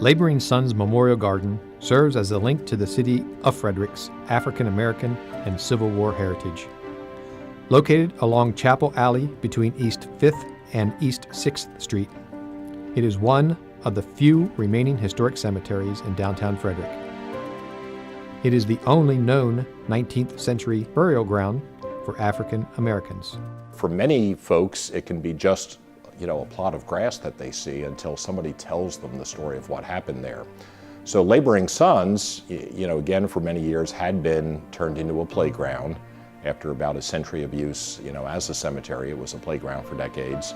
Laboring Sons Memorial Garden serves as a link to the city of Frederick's African American and Civil War heritage. Located along Chapel Alley between East 5th and East 6th Street, it is one of the few remaining historic cemeteries in downtown Frederick. It is the only known 19th century burial ground for African Americans. For many folks, it can be just, a plot of grass that they see until somebody tells them the story of what happened there. So Laboring Sons, again, for many years had been turned into a playground. After about a century of use, as a cemetery, it was a playground for decades.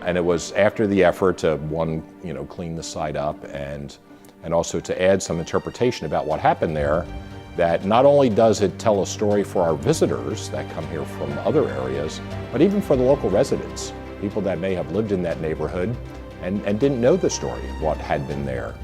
And it was after the effort to, clean the site up and also to add some interpretation about what happened there, that not only does it tell a story for our visitors that come here from other areas, but even for the local residents, people that may have lived in that neighborhood and didn't know the story of what had been there.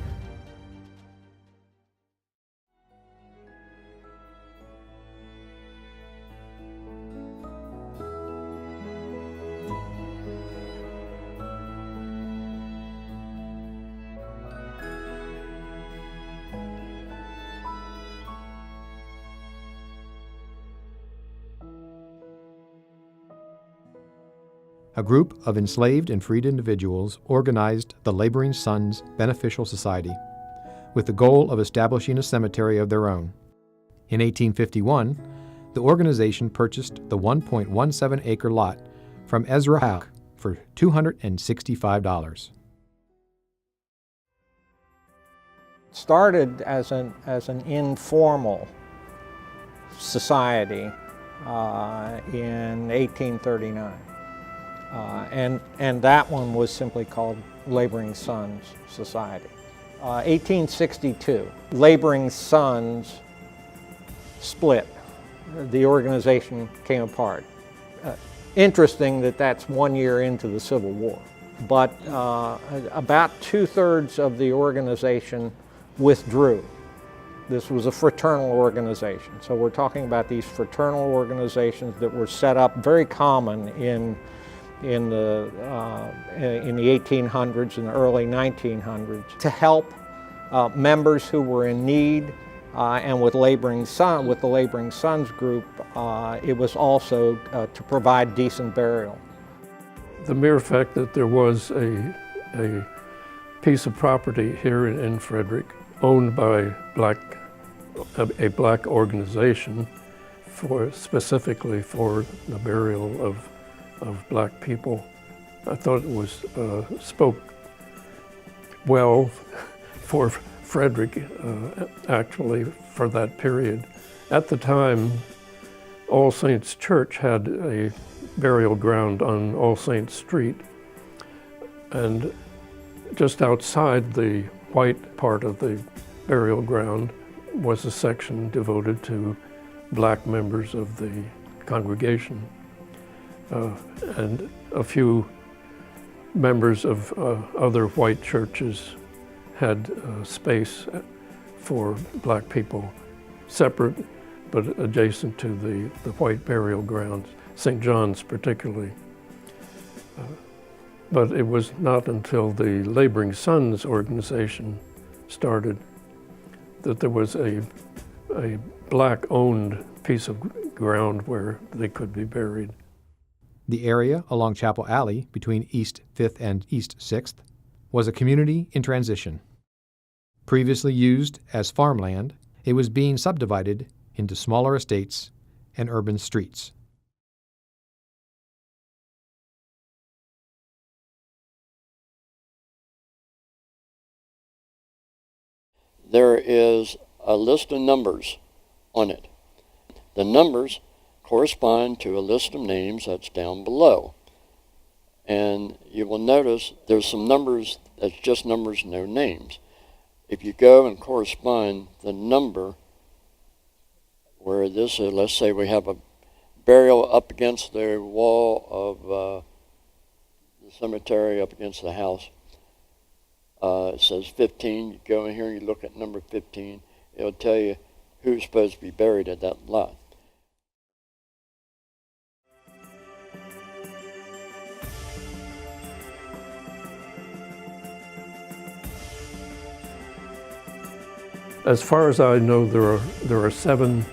A group of enslaved and freed individuals organized the Laboring Sons Beneficial Society with the goal of establishing a cemetery of their own. In 1851, the organization purchased the 1.17-acre lot from Ezra Howe for $265. Started as an informal society in 1839. And that one was simply called Laboring Sons Society. 1862, Laboring Sons split. The organization came apart. Interesting that that's 1 year into the Civil War. But about 2/3 of the organization withdrew. This was a fraternal organization. So we're talking about these fraternal organizations that were set up, very common in the 1800s and the early 1900s, to help members who were in need, and with the Laboring Sons group, it was also to provide decent burial. The mere fact that there was a piece of property here in Frederick owned by a black organization specifically for the burial of black people, I thought it was spoke well for Frederick, actually, for that period. At the time, All Saints Church had a burial ground on All Saints Street, and just outside the white part of the burial ground was a section devoted to black members of the congregation. And a few members of other white churches had space for black people, separate but adjacent to the white burial grounds, St. John's particularly. But it was not until the Laboring Sons organization started that there was a black-owned piece of ground where they could be buried. The area along Chapel Alley between East 5th and East 6th was a community in transition. Previously used as farmland, it was being subdivided into smaller estates and urban streets. There is a list of numbers on it. The numbers correspond to a list of names that's down below. And you will notice there's some numbers that's just numbers, no names. If you go and correspond the number where this is, let's say we have a burial up against the wall of the cemetery, up against the house. It says 15. You go in here and you look at number 15. It'll tell you who's supposed to be buried at that lot. As far as I know, there are 7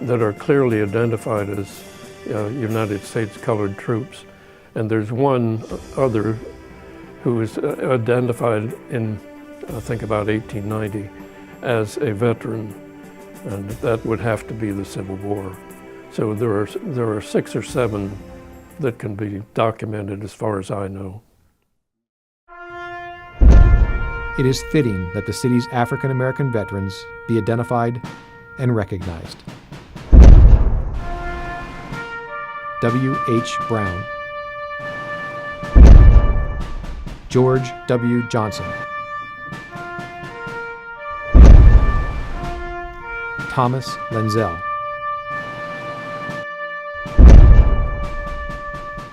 that are clearly identified as United States colored troops, and there's one other who was identified in, I think, about 1890 as a veteran, and that would have to be the Civil War. So there are 6 or 7 that can be documented as far as I know. It is fitting that the city's African American veterans be identified and recognized. W.H. Brown, George W. Johnson, Thomas Lenzel,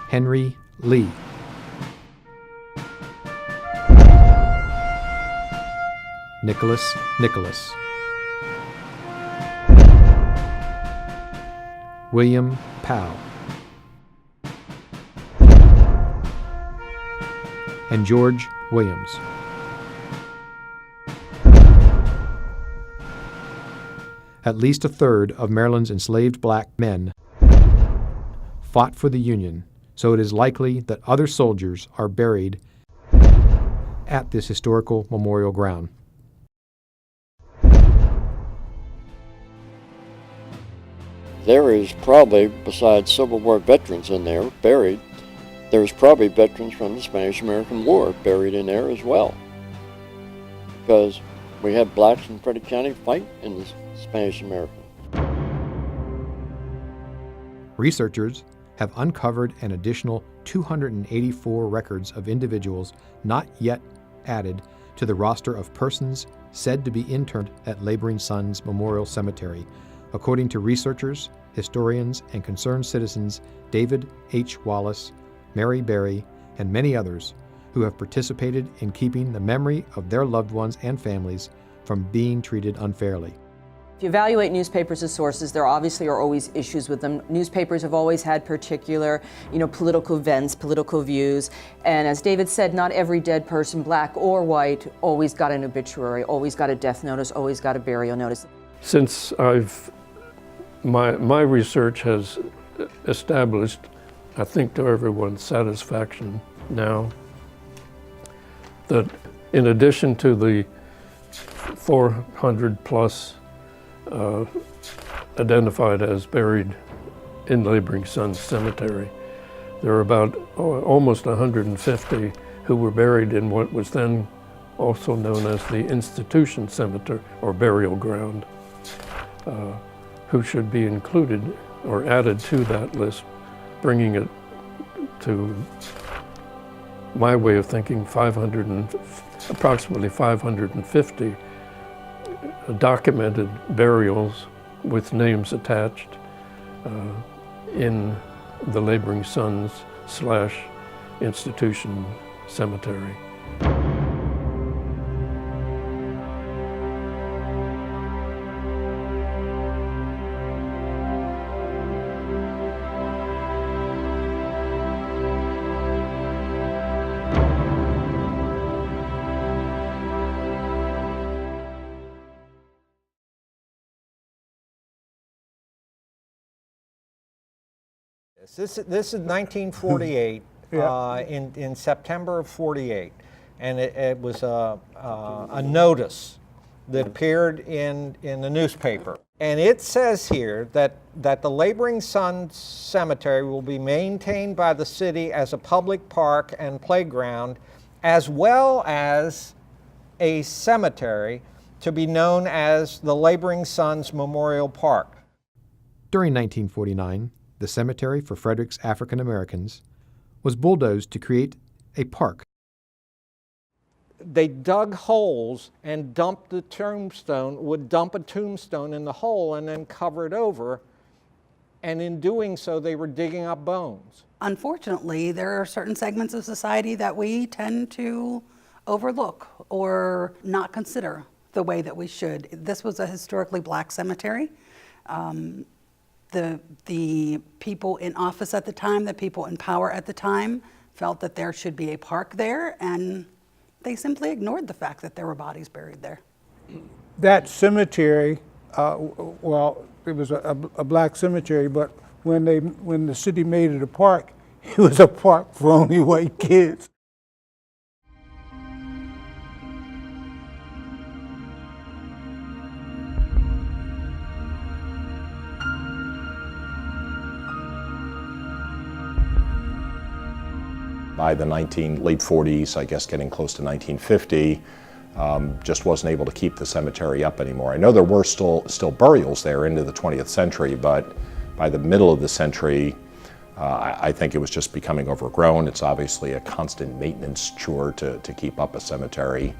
Henry Lee, Nicholas Nicholas, William Powell, and George Williams. At least a third of Maryland's enslaved black men fought for the Union, so it is likely that other soldiers are buried at this historical memorial ground. There is probably, besides Civil War veterans in there buried, there's probably veterans from the Spanish-American War buried in there as well. Because we had blacks in Frederick County fight in the Spanish-American. Researchers have uncovered an additional 284 records of individuals not yet added to the roster of persons said to be interned at Laboring Sons Memorial Cemetery, according to researchers, historians, and concerned citizens David H. Wallace, Mary Berry, and many others who have participated in keeping the memory of their loved ones and families from being treated unfairly. If you evaluate newspapers as sources, there obviously are always issues with them. Newspapers have always had particular, political events, political views, and as David said, not every dead person, black or white, always got an obituary, always got a death notice, always got a burial notice. Since my research has established, I think to everyone's satisfaction now, that in addition to the 400 plus identified as buried in Laboring Sons Cemetery, there are about almost 150 who were buried in what was then also known as the Institution Cemetery or Burial Ground, who should be included or added to that list, bringing it to my way of thinking approximately 550 documented burials with names attached in the Laboring Sons / Institution Cemetery. This is 1948, in September of 48, and it was a notice that appeared in the newspaper. And it says here that the Laboring Sons Cemetery will be maintained by the city as a public park and playground, as well as a cemetery to be known as the Laboring Sons Memorial Park. During 1949, the cemetery for Frederick's African Americans was bulldozed to create a park. They dug holes and dumped the tombstone, would dump a tombstone in the hole and then cover it over. And in doing so, they were digging up bones. Unfortunately, there are certain segments of society that we tend to overlook or not consider the way that we should. This was a historically black cemetery. The people in office at the time, the people in power at the time, felt that there should be a park there, and they simply ignored the fact that there were bodies buried there. That cemetery, well, it was a black cemetery, but when the city made it a park, it was a park for only white kids. By the late 40s, I guess getting close to 1950, just wasn't able to keep the cemetery up anymore. I know there were still burials there into the 20th century, but by the middle of the century, I think it was just becoming overgrown. It's obviously a constant maintenance chore to keep up a cemetery.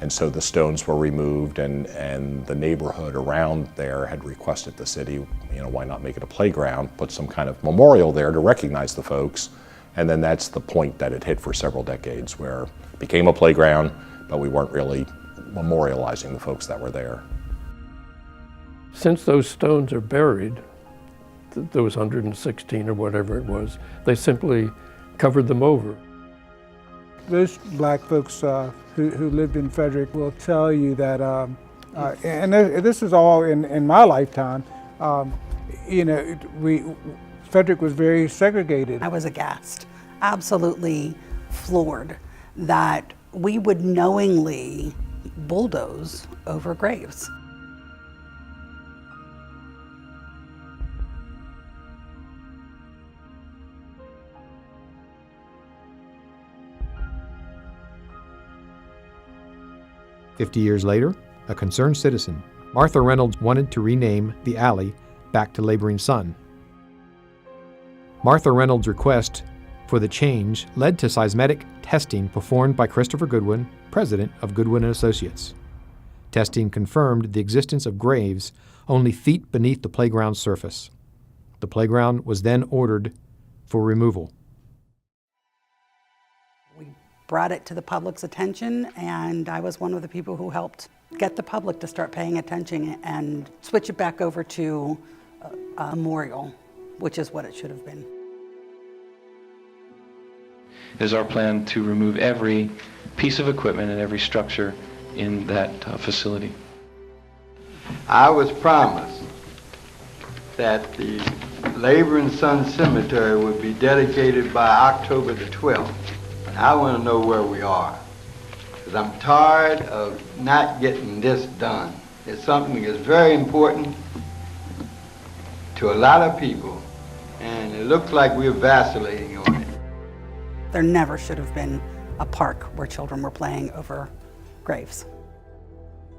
And so the stones were removed, and the neighborhood around there had requested the city, why not make it a playground, put some kind of memorial there to recognize the folks. And then that's the point that it hit for several decades, where it became a playground, but we weren't really memorializing the folks that were there. Since those stones are buried, those 116 or whatever it was, they simply covered them over. Those black folks who lived in Frederick will tell you that, and this is all in my lifetime, Frederick was very segregated. I was aghast, absolutely floored that we would knowingly bulldoze over graves. "50 years later, a concerned citizen, Martha Reynolds, wanted to rename the alley back to Laboring Sun. Martha Reynolds' request for the change led to seismic testing performed by Christopher Goodwin, president of Goodwin & Associates. Testing confirmed the existence of graves only feet beneath the playground's surface. The playground was then ordered for removal. We brought it to the public's attention, and I was one of the people who helped get the public to start paying attention and switch it back over to a memorial, which is what it should have been. It is our plan to remove every piece of equipment and every structure in that facility. I was promised that the Laboring Sun Cemetery would be dedicated by October the 12th. I want to know where we are, because I'm tired of not getting this done. It's something that's very important to a lot of people, and it looks like we're vacillating on it. There never should have been a park where children were playing over graves.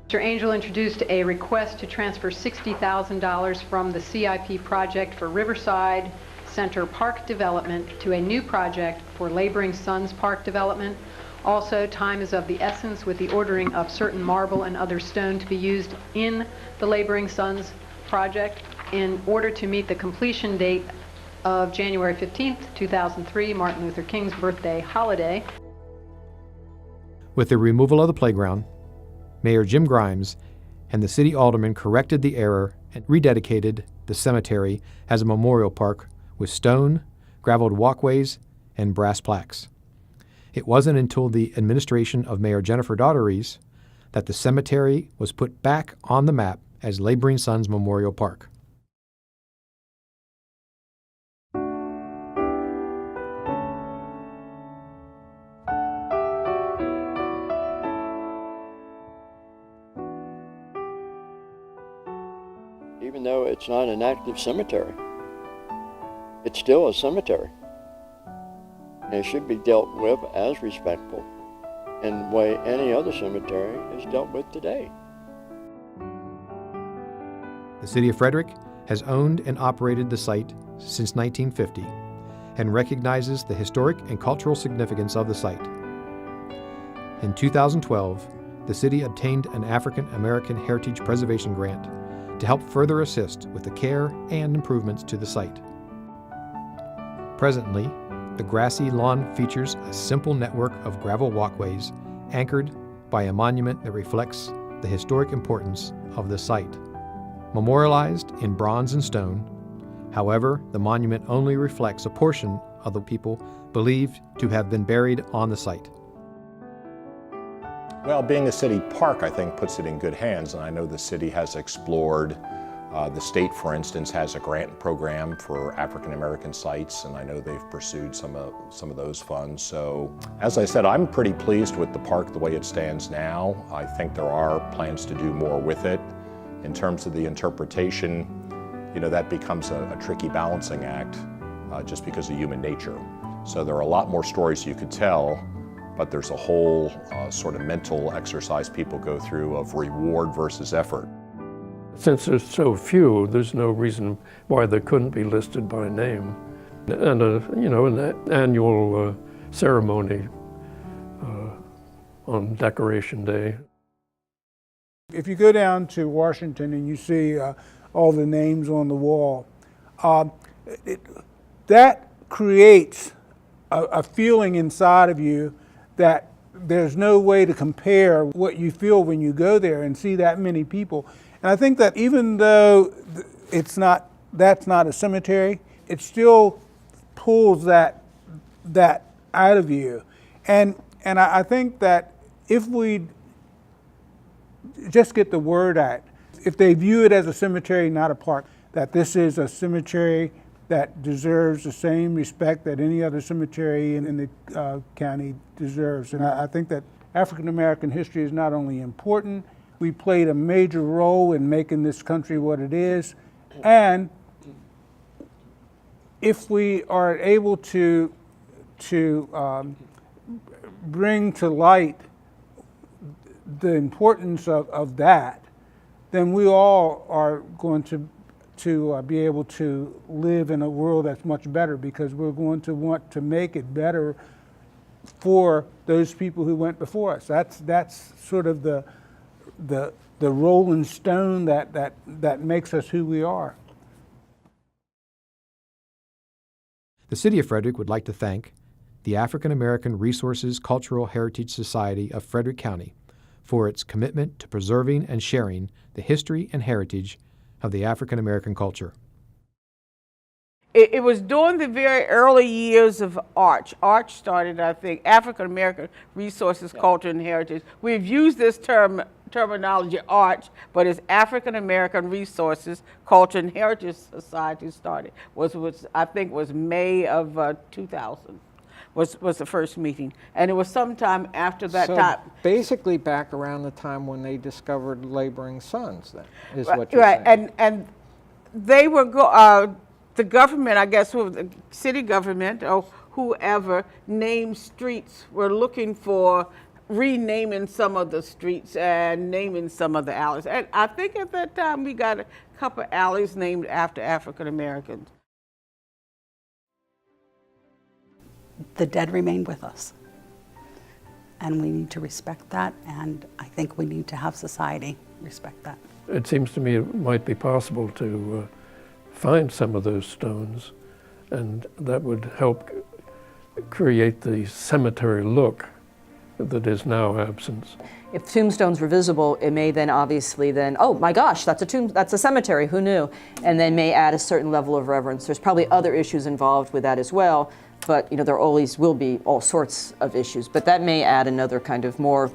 Mr. Angel introduced a request to transfer $60,000 from the CIP project for Riverside Center Park Development to a new project for Laboring Sons Park Development. Also, time is of the essence with the ordering of certain marble and other stone to be used in the Laboring Sons project in order to meet the completion date of January 15th, 2003, Martin Luther King's birthday holiday. With the removal of the playground, Mayor Jim Grimes and the city alderman corrected the error and rededicated the cemetery as a memorial park with stone, graveled walkways, and brass plaques. It wasn't until the administration of Mayor Jennifer Daughteries that the cemetery was put back on the map as Laboring Sons Memorial Park. Even though it's not an active cemetery, it's still a cemetery. And it should be dealt with as respectful in the way any other cemetery is dealt with today. The City of Frederick has owned and operated the site since 1950 and recognizes the historic and cultural significance of the site. In 2012, the city obtained an African American Heritage Preservation Grant to help further assist with the care and improvements to the site. Presently, the grassy lawn features a simple network of gravel walkways anchored by a monument that reflects the historic importance of the site. Memorialized in bronze and stone, however, the monument only reflects a portion of the people believed to have been buried on the site. Well, being a city park, I think, puts it in good hands, and I know the city has explored. The state, for instance, has a grant program for African American sites, and I know they've pursued some of those funds. So, as I said, I'm pretty pleased with the park the way it stands now. I think there are plans to do more with it. In terms of the interpretation, you know, that becomes a tricky balancing act just because of human nature. So there are a lot more stories you could tell, but there's a whole sort of mental exercise people go through of reward versus effort. Since there's so few, there's no reason why they couldn't be listed by name. And you know, an annual ceremony on Decoration Day. If you go down to Washington and you see all the names on the wall, that creates a feeling inside of you that there's no way to compare what you feel when you go there and see that many people. And I think that even though that's not a cemetery, it still pulls that out of you. And I think that if we just get the word out, if they view it as a cemetery, not a park, that this is a cemetery that deserves the same respect that any other cemetery in the county deserves. And I think that African American history is not only important, we played a major role in making this country what it is, and if we are able to bring to light the importance of that, then we all are going to be able to live in a world that's much better, because we're going to want to make it better for those people who went before us. That's sort of the rolling stone that makes us who we are. The City of Frederick would like to thank the African American Resources Cultural Heritage Society of Frederick County for its commitment to preserving and sharing the history and heritage of the African American culture. It was during the very early years of ARCH. ARCH started, I think, African American Resources, Culture, and Heritage. We've used this terminology, ARCH, but it's African American Resources, Culture, and Heritage Society started. I think was May of 2000. Was the first meeting, and it was sometime after that time. Basically, back around the time when they discovered laboring sons, then is what you're saying. Right, and they were the government, I guess, the city government or whoever named streets were looking for renaming some of the streets and naming some of the alleys. And I think at that time we got a couple of alleys named after African Americans. The dead remain with us, and we need to respect that, and I think we need to have society respect that. It seems to me it might be possible to find some of those stones, and that would help create the cemetery look that is now absent. If tombstones were visible, it may then obviously oh my gosh, that's a cemetery, who knew? And then may add a certain level of reverence. There's probably other issues involved with that as well, but you know, there always will be all sorts of issues, but that may add another kind of more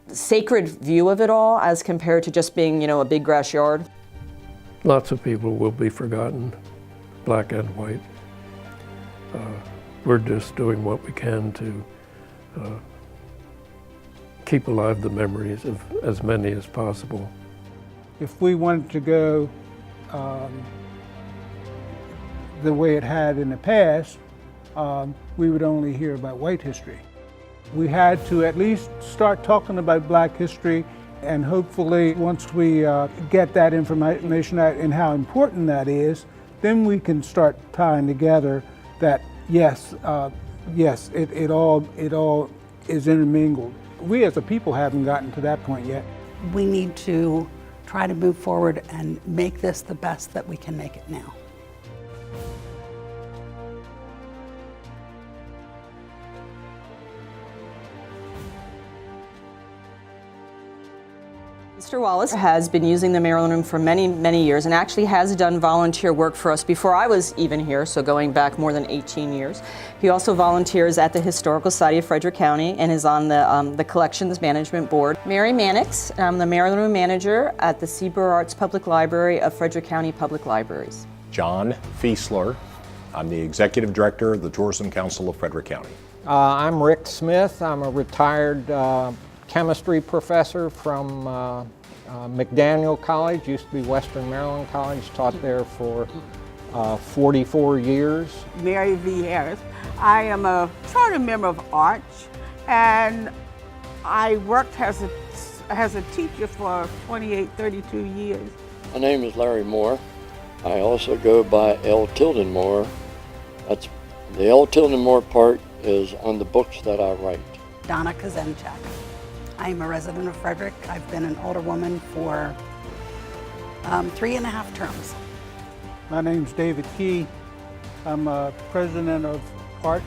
sacred view of it all as compared to just being, you know, a big grass yard. Lots of people will be forgotten, black and white. We're just doing what we can to keep alive the memories of as many as possible. If we wanted to go the way it had in the past, we would only hear about white history. We had to at least start talking about black history, and hopefully once we get that information out and how important that is, then we can start tying together that yes, it all is intermingled. We as a people haven't gotten to that point yet. We need to try to move forward and make this the best that we can make it now. Mr. Wallace has been using the Maryland Room for many, many years and actually has done volunteer work for us before I was even here, so going back more than 18 years. He also volunteers at the Historical Society of Frederick County and is on the Collections Management Board. Mary Mannix, I'm the Maryland Room Manager at the Seaboard Arts Public Library of Frederick County Public Libraries. John Fiesler. I'm the Executive Director of the Tourism Council of Frederick County. I'm Rick Smith. I'm a retired chemistry professor from McDaniel College, used to be Western Maryland College, taught there for 44 years. Mary V. Harris. I am a charter member of Arch, and I worked as a teacher for 32 years. My name is Larry Moore. I also go by L. Tilden Moore. That's the L. Tilden Moore part is on the books that I write. Donna Kazenchak. I'm a resident of Frederick. I've been an alderwoman for 3.5 terms. My name's David Key. I'm president of Arch